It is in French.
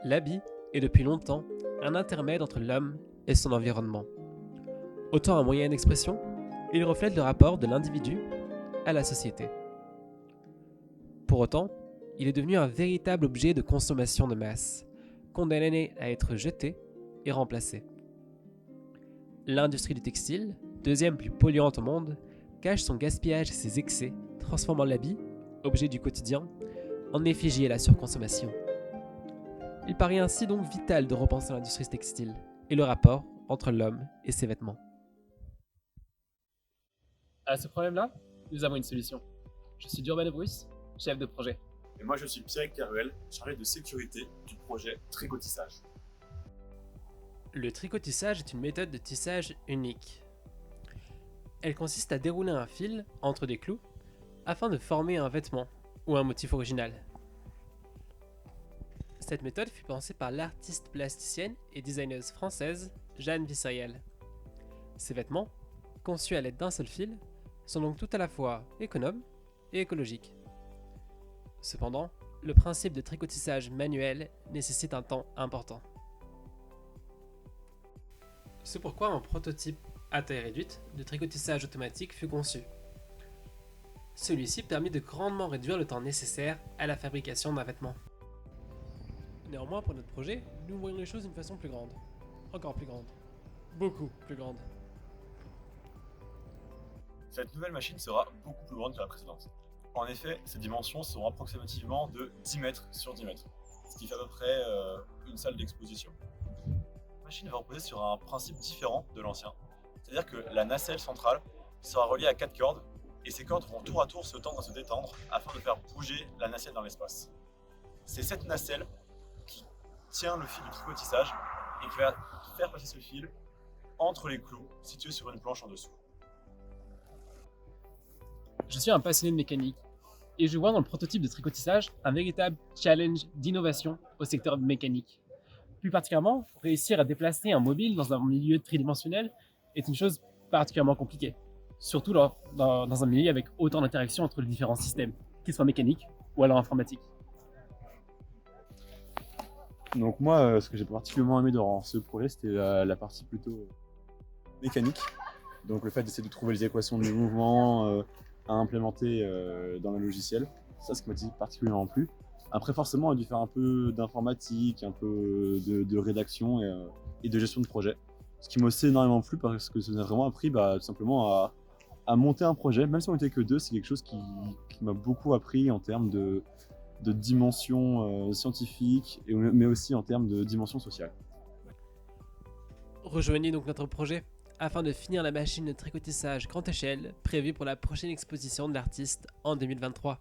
L'habit est depuis longtemps un intermède entre l'homme et son environnement. Autant un moyen d'expression, il reflète le rapport de l'individu à la société. Pour autant, il est devenu un véritable objet de consommation de masse, condamné à être jeté et remplacé. L'industrie du textile, deuxième plus polluante au monde, cache son gaspillage et ses excès, transformant l'habit, objet du quotidien, en effigie à la surconsommation. Il paraît ainsi donc vital de repenser l'industrie textile et le rapport entre l'homme et ses vêtements. À ce problème-là, nous avons une solution. Je suis Durban Bruce, chef de projet. Et moi je suis Pierre Caruel, chargé de sécurité du projet Tricotissage. Le tricotissage est une méthode de tissage unique. Elle consiste à dérouler un fil entre des clous afin de former un vêtement ou un motif original. Cette méthode fut pensée par l'artiste plasticienne et designeuse française Jeanne Visseriel. Ces vêtements, conçus à l'aide d'un seul fil, sont donc tout à la fois économes et écologiques. Cependant, le principe de tricotissage manuel nécessite un temps important. C'est pourquoi un prototype à taille réduite de tricotissage automatique fut conçu. Celui-ci permet de grandement réduire le temps nécessaire à la fabrication d'un vêtement. Néanmoins, pour notre projet, nous voyons les choses d'une façon plus grande. Encore plus grande. Beaucoup plus grande. Cette nouvelle machine sera beaucoup plus grande que la précédente. En effet, ses dimensions seront approximativement de 10 mètres sur 10 mètres, ce qui fait à peu près une salle d'exposition. La machine va reposer sur un principe différent de l'ancien, c'est-à-dire que la nacelle centrale sera reliée à 4 cordes, et ces cordes vont tour à tour se tendre et se détendre afin de faire bouger la nacelle dans l'espace. C'est cette nacelle qui tient le fil du tricotissage et qui va faire passer ce fil entre les clous situés sur une planche en dessous. Je suis un passionné de mécanique et je vois dans le prototype de tricotissage un véritable challenge d'innovation au secteur mécanique. Plus particulièrement, réussir à déplacer un mobile dans un milieu tridimensionnel est une chose particulièrement compliquée, surtout dans un milieu avec autant d'interactions entre les différents systèmes, qu'ils soient mécaniques ou alors informatiques. Donc moi, ce que j'ai particulièrement aimé dans ce projet, c'était la partie plutôt mécanique. Donc le fait d'essayer de trouver les équations du mouvement à implémenter dans le logiciel. Ça, ce qui m'a particulièrement plu. Après, forcément, on a dû faire un peu d'informatique, un peu de rédaction et de gestion de projet. Ce qui m'a aussi énormément plu parce que ça nous a vraiment appris tout simplement à monter un projet. Même si on n'était que deux, c'est quelque chose qui m'a beaucoup appris en termes de dimension scientifique, mais aussi en termes de dimension sociale. Rejoignez donc notre projet afin de finir la machine de tricotissage grande échelle prévue pour la prochaine exposition de l'artiste en 2023.